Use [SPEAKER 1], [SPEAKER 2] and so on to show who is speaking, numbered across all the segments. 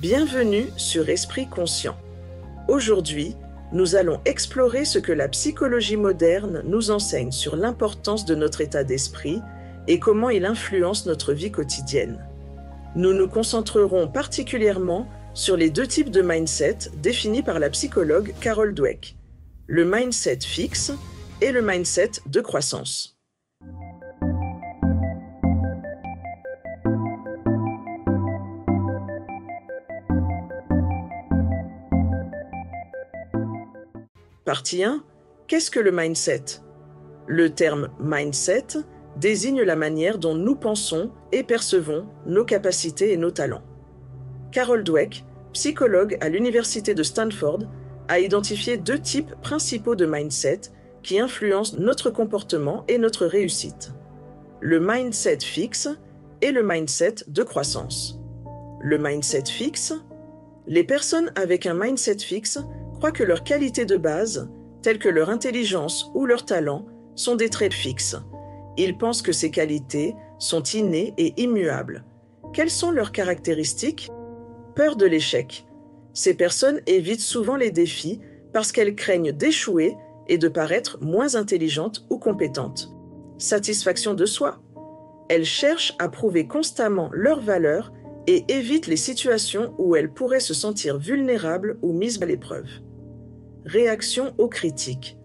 [SPEAKER 1] Bienvenue sur Esprit Conscient. Aujourd'hui, nous allons explorer ce que la psychologie moderne nous enseigne sur l'importance de notre état d'esprit et comment il influence notre vie quotidienne. Nous nous concentrerons particulièrement sur les deux types de mindset définis par la psychologue Carol Dweck, le mindset fixe et le mindset de croissance. Partie 1. Qu'est-ce que le mindset? Le terme mindset désigne la manière dont nous pensons et percevons nos capacités et nos talents. Carol Dweck, psychologue à l'université de Stanford, a identifié deux types principaux de mindset qui influencent notre comportement et notre réussite. Le mindset fixe et le mindset de croissance. Le mindset fixe. Les personnes avec un mindset fixe croient que leurs qualités de base, telles que leur intelligence ou leur talent, sont des traits fixes. Ils pensent que ces qualités sont innées et immuables. Quelles sont leurs caractéristiques? Peur de l'échec. Ces personnes évitent souvent les défis parce qu'elles craignent d'échouer et de paraître moins intelligentes ou compétentes. Satisfaction de soi. Elles cherchent à prouver constamment leur valeur et évitent les situations où elles pourraient se sentir vulnérables ou mises à l'épreuve. Réaction aux critiques.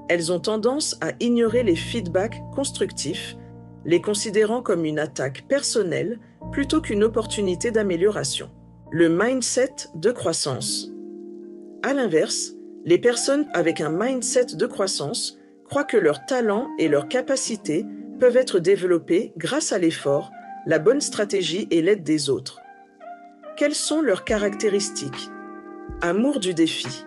[SPEAKER 1] Elles ont tendance à ignorer les feedbacks constructifs, les considérant comme une attaque personnelle plutôt qu'une opportunité d'amélioration. Le mindset de croissance. À l'inverse, les personnes avec un mindset de croissance croient que leurs talents et leurs capacités peuvent être développés grâce à l'effort, la bonne stratégie et l'aide des autres. Quelles sont leurs caractéristiques? Amour du défi.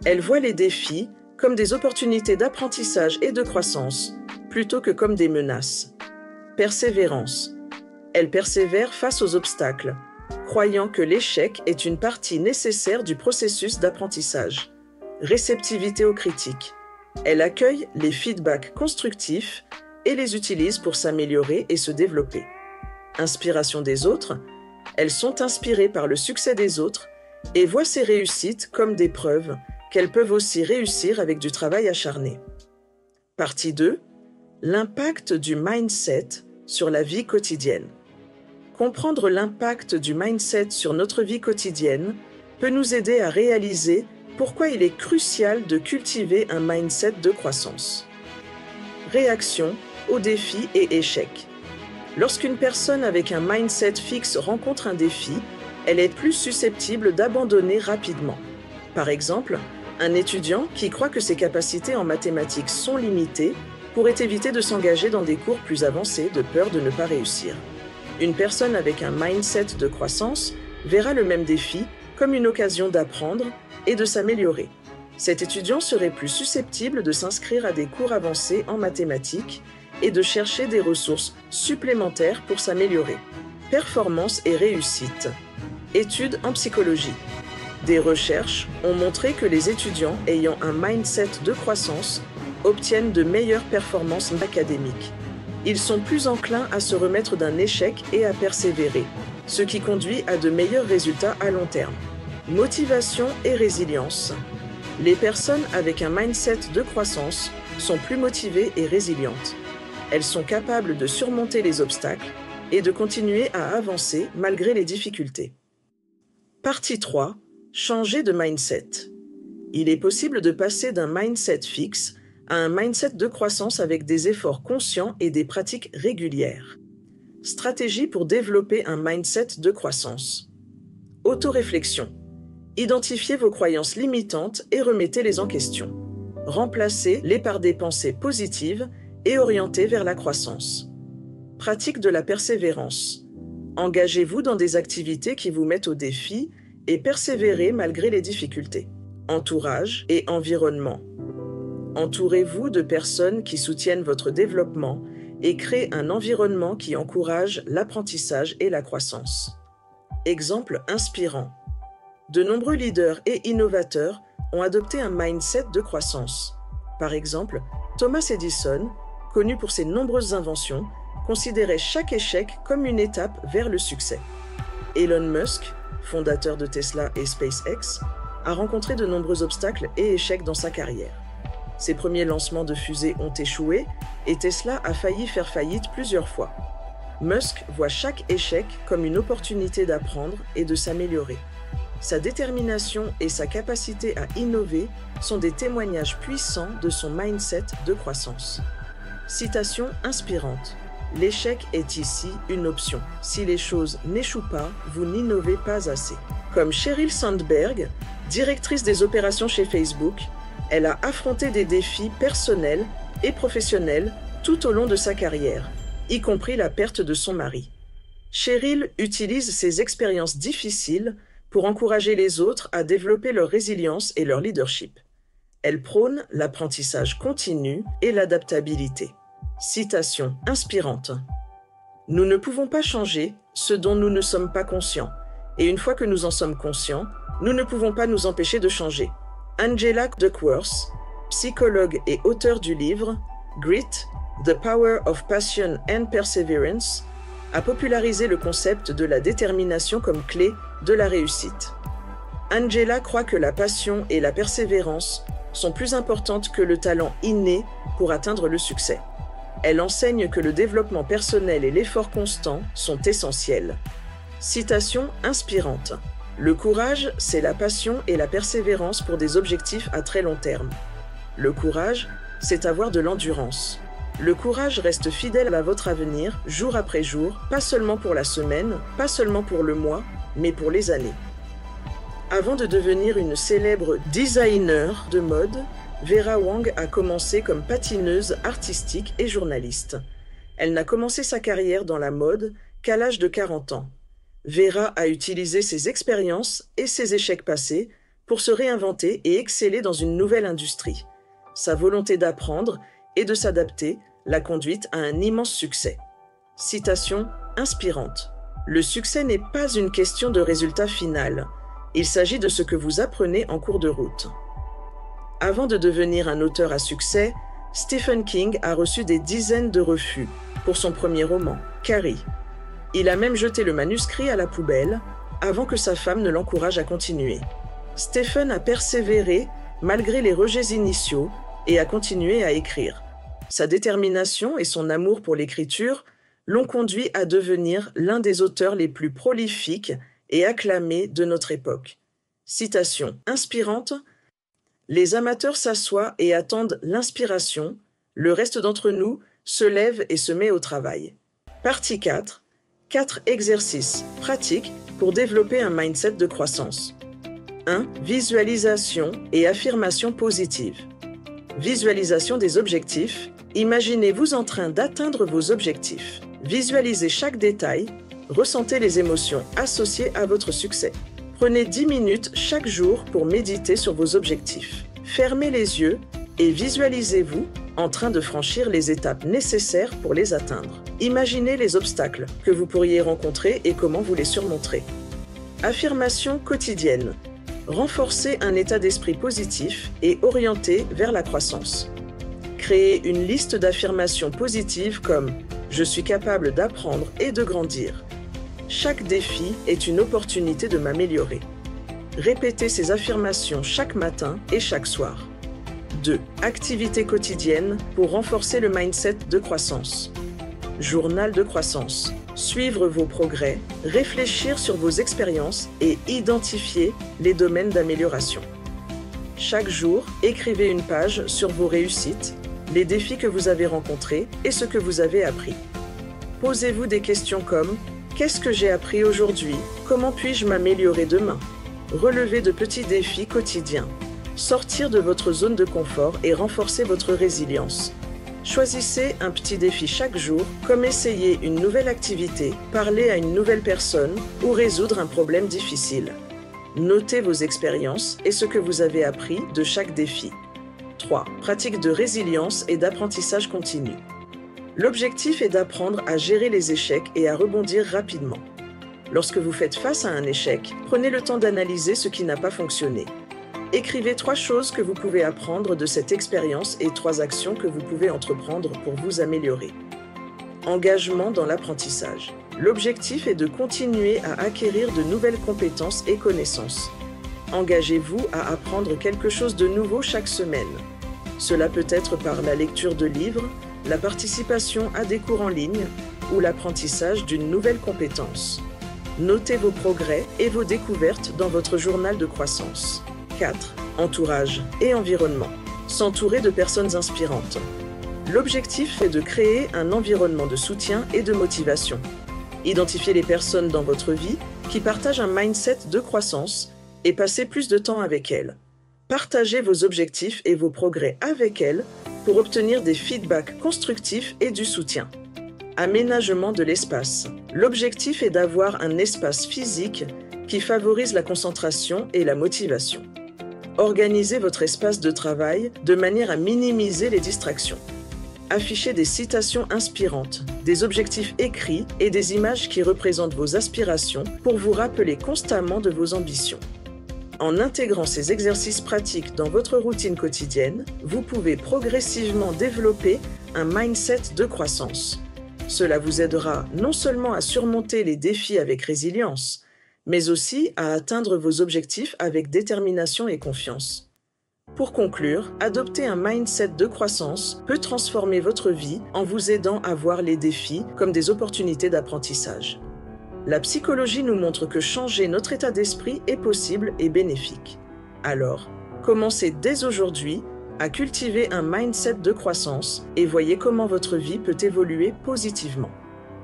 [SPEAKER 1] Elles voient les défis comme des opportunités d'apprentissage et de croissance, plutôt que comme des menaces. Persévérance. Elles persévèrent face aux obstacles, croyant que l'échec est une partie nécessaire du processus d'apprentissage. Réceptivité aux critiques. Elles accueillent les feedbacks constructifs et les utilisent pour s'améliorer et se développer. Inspiration des autres. Elles sont inspirées par le succès des autres et voient ces réussites comme des preuves qu'elles peuvent aussi réussir avec du travail acharné. Partie 2. L'impact du mindset sur la vie quotidienne. Comprendre l'impact du mindset sur notre vie quotidienne peut nous aider à réaliser pourquoi il est crucial de cultiver un mindset de croissance. Réaction aux défis et échecs. Lorsqu'une personne avec un mindset fixe rencontre un défi, elle est plus susceptible d'abandonner rapidement. Par exemple, un étudiant qui croit que ses capacités en mathématiques sont limitées pourrait éviter de s'engager dans des cours plus avancés de peur de ne pas réussir. Une personne avec un mindset de croissance verra le même défi comme une occasion d'apprendre et de s'améliorer. Cet étudiant serait plus susceptible de s'inscrire à des cours avancés en mathématiques et de chercher des ressources supplémentaires pour s'améliorer. Performance et réussite. Études en psychologie. Des recherches ont montré que les étudiants ayant un mindset de croissance obtiennent de meilleures performances académiques. Ils sont plus enclins à se remettre d'un échec et à persévérer, ce qui conduit à de meilleurs résultats à long terme. Motivation et résilience. Les personnes avec un mindset de croissance sont plus motivées et résilientes. Elles sont capables de surmonter les obstacles et de continuer à avancer malgré les difficultés. Partie 3. Changer de mindset. Il est possible de passer d'un mindset fixe à un mindset de croissance avec des efforts conscients et des pratiques régulières. Stratégie pour développer un mindset de croissance. Autoréflexion. Identifiez vos croyances limitantes et remettez-les en question. Remplacez-les par des pensées positives et orientées vers la croissance. Pratique de la persévérance. Engagez-vous dans des activités qui vous mettent au défi et persévérez malgré les difficultés. Entourage et environnement. Entourez-vous de personnes qui soutiennent votre développement et créez un environnement qui encourage l'apprentissage et la croissance. Exemple inspirant. De nombreux leaders et innovateurs ont adopté un mindset de croissance. Par exemple, Thomas Edison, connu pour ses nombreuses inventions, considérait chaque échec comme une étape vers le succès. Elon Musk fondateur de Tesla et SpaceX, a rencontré de nombreux obstacles et échecs dans sa carrière. Ses premiers lancements de fusées ont échoué et Tesla a failli faire faillite plusieurs fois. Musk voit chaque échec comme une opportunité d'apprendre et de s'améliorer. Sa détermination et sa capacité à innover sont des témoignages puissants de son mindset de croissance. Citation inspirante. L'échec est ici une option. Si les choses n'échouent pas, vous n'innovez pas assez. Comme Sheryl Sandberg, directrice des opérations chez Facebook, elle a affronté des défis personnels et professionnels tout au long de sa carrière, y compris la perte de son mari. Sheryl utilise ses expériences difficiles pour encourager les autres à développer leur résilience et leur leadership. Elle prône l'apprentissage continu et l'adaptabilité. Citation inspirante. Nous ne pouvons pas changer ce dont nous ne sommes pas conscients, et une fois que nous en sommes conscients, nous ne pouvons pas nous empêcher de changer. Angela Duckworth, psychologue et auteure du livre Grit, The Power of Passion and Perseverance, a popularisé le concept de la détermination comme clé de la réussite. Angela croit que la passion et la persévérance sont plus importantes que le talent inné pour atteindre le succès. Elle enseigne que le développement personnel et l'effort constant sont essentiels. Citation inspirante. Le courage, c'est la passion et la persévérance pour des objectifs à très long terme. Le courage, c'est avoir de l'endurance. Le courage reste fidèle à votre avenir, jour après jour, pas seulement pour la semaine, pas seulement pour le mois, mais pour les années. Avant de devenir une célèbre designer de mode, Vera Wang a commencé comme patineuse artistique et journaliste. Elle n'a commencé sa carrière dans la mode qu'à l'âge de 40 ans. Vera a utilisé ses expériences et ses échecs passés pour se réinventer et exceller dans une nouvelle industrie. Sa volonté d'apprendre et de s'adapter l'a conduite à un immense succès. Citation inspirante. Le succès n'est pas une question de résultat final. Il s'agit de ce que vous apprenez en cours de route. Avant de devenir un auteur à succès, Stephen King a reçu des dizaines de refus pour son premier roman, Carrie. Il a même jeté le manuscrit à la poubelle avant que sa femme ne l'encourage à continuer. Stephen a persévéré malgré les rejets initiaux et a continué à écrire. Sa détermination et son amour pour l'écriture l'ont conduit à devenir l'un des auteurs les plus prolifiques et acclamés de notre époque. Citation inspirante. Les amateurs s'assoient et attendent l'inspiration. Le reste d'entre nous se lève et se met au travail. Partie 4. 4 exercices pratiques pour développer un mindset de croissance. 1. Visualisation et affirmation positive. Visualisation des objectifs. Imaginez-vous en train d'atteindre vos objectifs. Visualisez chaque détail. Ressentez les émotions associées à votre succès. Prenez 10 minutes chaque jour pour méditer sur vos objectifs. Fermez les yeux et visualisez-vous en train de franchir les étapes nécessaires pour les atteindre. Imaginez les obstacles que vous pourriez rencontrer et comment vous les surmonterez. Affirmation quotidienne. Renforcez un état d'esprit positif et orienté vers la croissance. Créez une liste d'affirmations positives comme « Je suis capable d'apprendre et de grandir ». Chaque défi est une opportunité de m'améliorer. Répétez ces affirmations chaque matin et chaque soir. 2. Activités quotidiennes pour renforcer le mindset de croissance. Journal de croissance. Suivre vos progrès, réfléchir sur vos expériences et identifier les domaines d'amélioration. Chaque jour, écrivez une page sur vos réussites, les défis que vous avez rencontrés et ce que vous avez appris. Posez-vous des questions comme « Qu'est-ce que j'ai appris aujourd'hui ? Comment puis-je m'améliorer demain ?» Relevez de petits défis quotidiens. Sortir de votre zone de confort et renforcer votre résilience. Choisissez un petit défi chaque jour, comme essayer une nouvelle activité, parler à une nouvelle personne ou résoudre un problème difficile. Notez vos expériences et ce que vous avez appris de chaque défi. 3. Pratique de résilience et d'apprentissage continu. L'objectif est d'apprendre à gérer les échecs et à rebondir rapidement. Lorsque vous faites face à un échec, prenez le temps d'analyser ce qui n'a pas fonctionné. Écrivez 3 choses que vous pouvez apprendre de cette expérience et 3 actions que vous pouvez entreprendre pour vous améliorer. Engagement dans l'apprentissage. L'objectif est de continuer à acquérir de nouvelles compétences et connaissances. Engagez-vous à apprendre quelque chose de nouveau chaque semaine. Cela peut être par la lecture de livres, la participation à des cours en ligne ou l'apprentissage d'une nouvelle compétence. Notez vos progrès et vos découvertes dans votre journal de croissance. 4. Entourage et environnement. S'entourer de personnes inspirantes. L'objectif est de créer un environnement de soutien et de motivation. Identifiez les personnes dans votre vie qui partagent un mindset de croissance et passez plus de temps avec elles. Partagez vos objectifs et vos progrès avec elles pour obtenir des feedbacks constructifs et du soutien. Aménagement de l'espace. L'objectif est d'avoir un espace physique qui favorise la concentration et la motivation. Organisez votre espace de travail de manière à minimiser les distractions. Affichez des citations inspirantes, des objectifs écrits et des images qui représentent vos aspirations pour vous rappeler constamment de vos ambitions. En intégrant ces exercices pratiques dans votre routine quotidienne, vous pouvez progressivement développer un mindset de croissance. Cela vous aidera non seulement à surmonter les défis avec résilience, mais aussi à atteindre vos objectifs avec détermination et confiance. Pour conclure, adopter un mindset de croissance peut transformer votre vie en vous aidant à voir les défis comme des opportunités d'apprentissage. La psychologie nous montre que changer notre état d'esprit est possible et bénéfique. Alors, commencez dès aujourd'hui à cultiver un mindset de croissance et voyez comment votre vie peut évoluer positivement.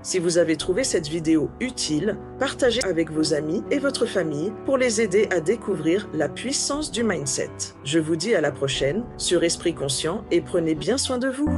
[SPEAKER 1] Si vous avez trouvé cette vidéo utile, partagez avec vos amis et votre famille pour les aider à découvrir la puissance du mindset. Je vous dis à la prochaine sur Esprit Conscient et prenez bien soin de vous.